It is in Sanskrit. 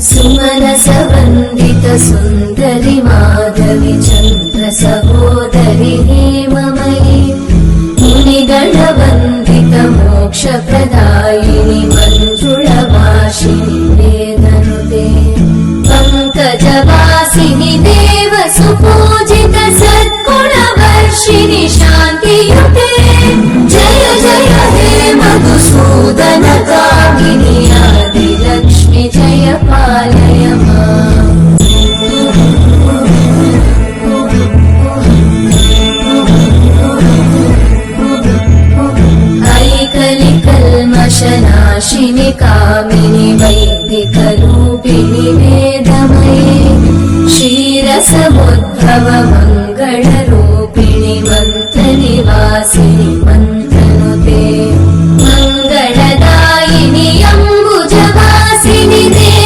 सुमनसवन्दित सुन्दरि माधवि चन्द्र सहोदरि हेममयि मुनिगणवन्दित मोक्षप्रदायिनि मञ्जुळवासिनि वेदनुते पङ्कजवासिनि देव सुपूजित सद्गुणवर्षिणि शान्तियुते जय जय हे मधुसूदन कामिनि आदिलक्ष्मि जय पालय माम् ऐकलिकल्मषनाशिनि कामिनि वैदिकरूपिणि वेदमये क्षीरसमुद्भव